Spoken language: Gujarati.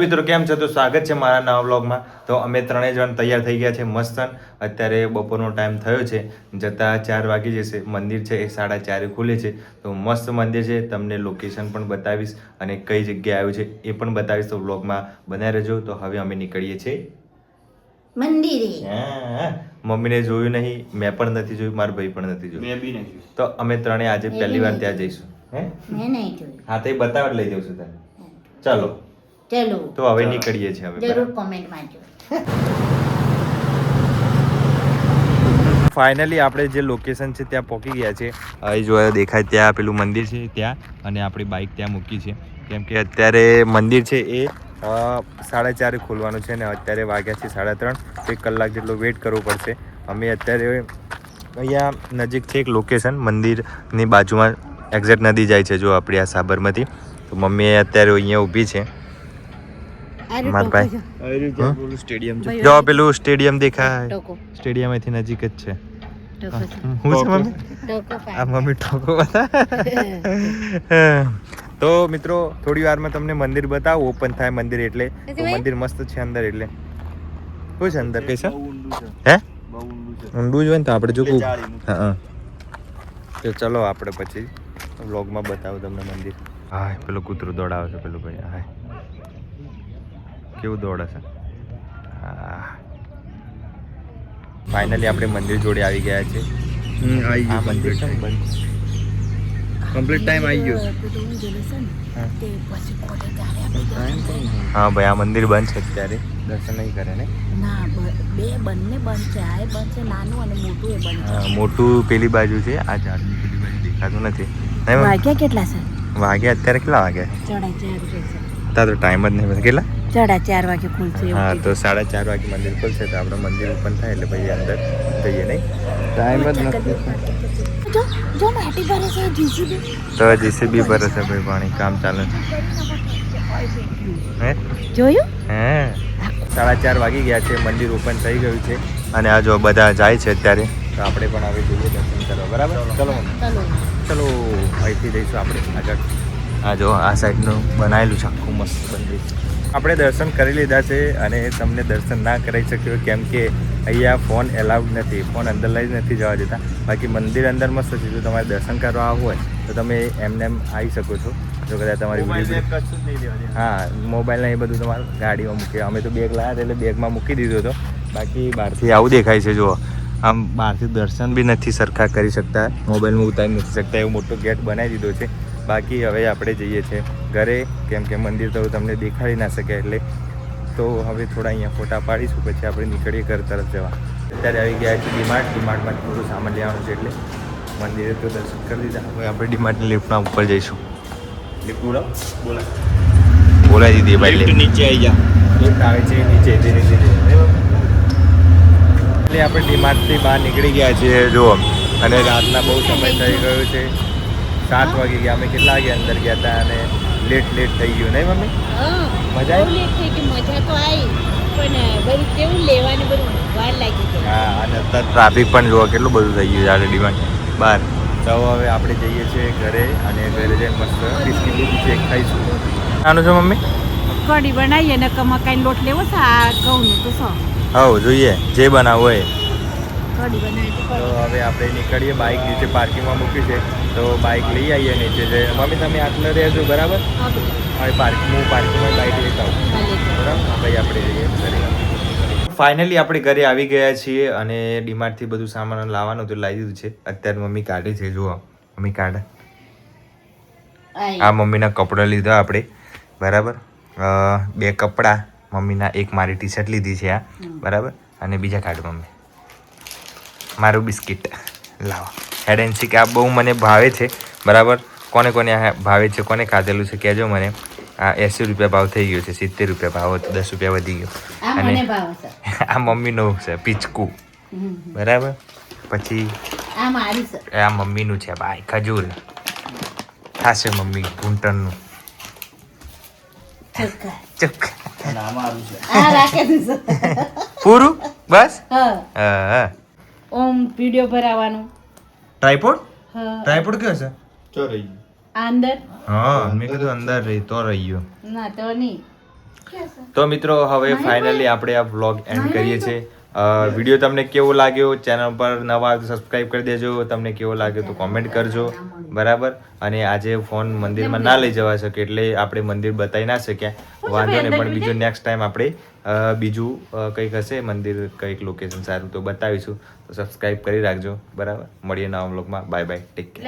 મિત્રો કેમ છો? તો સ્વાગત છે મારા નવા વ્લોગમાં. તો અમે ત્રણેય જણ તૈયાર થઈ ગયા છે મસ્ત. અત્યારે બપોરનો ટાઈમ થયો છે, જતા 4 વાગી જશે. મંદિર છે એ 4:30 ખુલે છે. તો મસ્ત મંદિર છે, તમને લોકેશન પણ બતાવીશ અને કઈ જગ્યાએ આવ્યું છે એ પણ બતાવીશ. તો વ્લોગમાં બનાવી રહેજો. તો હવે અમે નીકળીએ છીએ મંદિરે. મમ્મીને જોયું નહીં, મેં પણ નથી જોયું, મારા ભાઈ પણ નથી જોયું. મેં બી નહીં જોયું. તો અમે ત્રણેય આજે પહેલી વાર ત્યાં જઈશું. મેં નહીં જોયું. હા, તો એ બતાવવા લઈ જાઉં છું તને. ચાલો ચલો તો હવે નીકળીએ છીએ હવે. જરૂર કોમેન્ટમાં જો. ફાઇનલી આપણે જે લોકેશન છે ત્યાં પહોંચી ગયા છે. અહીં જો દેખાય ત્યાં પેલું મંદિર છે ત્યાં, અને આપણી બાઇક ત્યાં મૂકી છે. કેમ કે અત્યારે મંદિર છે એ 4:30 ખોલવાનું છે ને અત્યારે વાગ્યા છે 3:30. 1 કલાક જેટલો વેઇટ કરવો પડશે. અમે અત્યારે અહીંયા નજીક છે એક લોકેશન, મંદિરની બાજુમાં એક્ઝેક્ટ નદી જાય છે જો આપણી આ સાબરમતી. તો મમ્મી અત્યારે અહીંયા ઊભી છે. મારા ભાઈ સ્ટેડિયમ જો પેલું સ્ટેડિયમ દેખાય, સ્ટેડિયમ અહીંથી નજીક જ છે. હું છે મમ્મી? આ મમ્મી ટોકો બતા. તો મિત્રો થોડી વારમાં તમને મંદિર બતાવું. ઓપન થાય મંદિર એટલે. તો મંદિર મસ્ત છે અંદર. એટલે શું છે અંદર? કઈ છે? હે ઊંડું જ હોય ને તો આપણે જો. હા, તો ચલો આપણે પછી વ્લોગમાં બતાવું તમને મંદિર. હા, પેલું કૂતરું દોડાવે છે પેલું ભાઈ. હા, કેવું દોડે છે. હા, ફાઇનલી આપણે મંદિર જોડે આવી ગયા છે. આ મંદિર છે બંધ. કમ્પ્લીટ ટાઈમ આવી ગયો. હા ભાઈ, આ મંદિર બંધ છે અત્યારે, દર્શન નહીં કરે ને. ના, બંને બંધ છે. આ બંધ છે નાનું, અને મોટું એ બંધ છે. મોટું પેલી બાજુ છે, આ ઝાડની પેલી બાજુ દેખાતું નથી. વાગ્યા કેટલા છે? વાગ્યા અત્યારે કેટલા વાગ્યા? 4:30. તાર તો ટાઈમ જ નહીં. કેટલા? 4:30 વાગે ખુલશે. હા, તો 4:30 વાગે મંદિર ખુલશે. તો આપણે મંદિર ઓપન થાય એટલે પછી અંદર જઈએ. નહીં ટાઈમ જ નથી. જો માટી ભરે છે જીસીબી. તો જીસીબી ભરે છે ભાઈ, પાણી કામ ચાલે છે. હે જોયું? હે 4:30 વાગી ગયા છે, મંદિર ઓપન થઈ ગયું છે. અને આ જો બધા જાય છે અત્યારે. તો આપણે પણ હવે જઈએ દર્શન કરવા. બરાબર, ચલો ચલો અહીંથી જઈશું આપણે આગળ. આ જો આ સાઈડનું બનાવેલું છે આખું મસ્ત મંદિર. આપણે દર્શન કરી લીધા છે અને તમને દર્શન ના કરાવી શક્યો કેમ કે અહીંયા ફોન એલાઉડ નથી. ફોન અંદર લઈ નથી જવા દેતા. બાકી મંદિર અંદર મસ્ત છે. જો તમારે દર્શન કરવા આવવું હોય તો તમે એમને એમ આવી શકો છો. જો કદાચ તમારી હા, મોબાઈલ ને એ બધું તમારે ગાડીમાં મૂકી. અમે તો બેગ લાવ્યા એટલે બેગમાં મૂકી દીધો હતો. બાકી બહારથી આવું દેખાય છે. જુઓ, આમ બહારથી દર્શન બી નથી સરખા કરી શકતા, મોબાઈલમાં ઉતારી નથી શકતા. એવો મોટો ગેટ બનાવી દીધો છે. બાકી હવે આપણે જઈએ છીએ ઘરે, કેમ કે મંદિર તો તમને દેખાડી ના શકે. એટલે તો હવે થોડા અહીંયા ફોટા પાડીશું, પછી આપણે નીકળીએ ઘર તરફ જવા. અત્યારે આવી ગયા છે ડીમાર્ટમાંથી થોડું સામાન લેવાનું છે. એટલે મંદિરે તો દર્શન કરી દીધા. હવે આપણે ડીમાર્ટની લિફ્ટના ઉપર જઈશું. લિફ્ટ બોલાવી દીધી ભાઈ. લિફ્ટ નીચે આવી જા. લિફ્ટ આવે છે નીચે ધીરે ધીરે. એટલે આપણે ડીમાર્ટથી બહાર નીકળી ગયા છીએ જુઓ. અને રાતના બહુ સમય થઈ ગયો છે. 7 વાગી ગયા. અમે કેટલા વાગે અંદર ગયા હતા અને લેટ થઈ ગયું નહીં મમ્મી? મજા આવી? મજા તો આવી, પણ બધું કેવું લેવાની બધું વાર લાગી ગઈ. હા, અને અત્યારે ટ્રાફિક પણ જુઓ કેટલું બધું થઈ ગયું છે ડીમાર્ટ બહાર. તો હવે આપણે જઈએ છીએ ઘરે, અને ઘરે જઈને મસ્ત બિસ્કીટ ચેક ખાઈશું. આનું છે મમ્મી? કઢી બનાવીએ ને મકાઈ લોટ લેવો છે. આ ઘઉંનું તો શું? હા, જોઈએ જે બનાવવું હોય. કઢી બનાવી તો હવે આપણે નીકળીએ. બાઇક નીચે પાર્કિંગમાં મૂકી છે, તો બાઇક લઈ આવીએ નીચે જઈએ. મમ્મી તમે આટલે રહેજો બરાબર? હવે હું પાર્કિંગમાં બાઇક લેતા આવું બરાબર. ભાઈ આપણે જઈએ ઘરે. ફાઇનલી આપણે ઘરે આવી ગયા છીએ અને ડીમાર્ટથી બધું સામાન લાવવાનું તો લાવી દીધું છે. અત્યારે મમ્મી કાઢે છે. જુઓ મમ્મી કાઢે. આ મમ્મીના કપડાં લીધા આપણે બરાબર. 2 કપડાં મમ્મીના, 1 મારી ટી-શર્ટ લીધી છે આ બરાબર. અને બીજા કાઢ મમ્મી. મારું બિસ્કિટ લાવો. હેડ એન્ડ સીક આ બહુ મને ભાવે છે બરાબર. કોને કોને આ ભાવે છે, કોને ખાધેલું છે કહેજો મને. આ 80 રૂપિયા ભાવ થઈ ગયો છે, 70 રૂપિયા ભાવ હતો, 10 રૂપિયા વધી ગયો. અને આ મમ્મીનું છે પીચકું બરાબર. પછી આ મમ્મીનું છે ભાઈ ખજૂર. ખાશે મમ્મી ઘૂંટણનું. પૂરું બસ. હા, ઓમ વિડિયો ભરાવાનું. ટ્રાયપોડ કયો છે? ચો રહી અંદર? હા, મેં કીધું અંદર રહી તો રહી ગયો. ના તો નહીં. તો મિત્રો હવે ફાઇનલી આપણે આ વ્લોગ એન્ડ કરીએ છીએ. વિડીયો તમને કેવો લાગ્યો, ચેનલ પર નવા સબસ્ક્રાઇબ કરી દેજો. તમને કેવો લાગ્યો તો કોમેન્ટ કરજો, બરાબર. અને આજે ફોન મંદિરમાં ના લઈ જવા શકે એટલે આપણે મંદિર બતાવી ના શક્યા, વાંધો નહીં. પણ બીજું નેક્સ્ટ ટાઈમ આપણે બીજું કંઈક હશે મંદિર, કંઈક લોકેશન સારું તો બતાવીશું. તો સબસ્ક્રાઇબ કરી રાખજો, બરાબર. મળીએ નવા વ્લોગમાં. Bye bye, take care.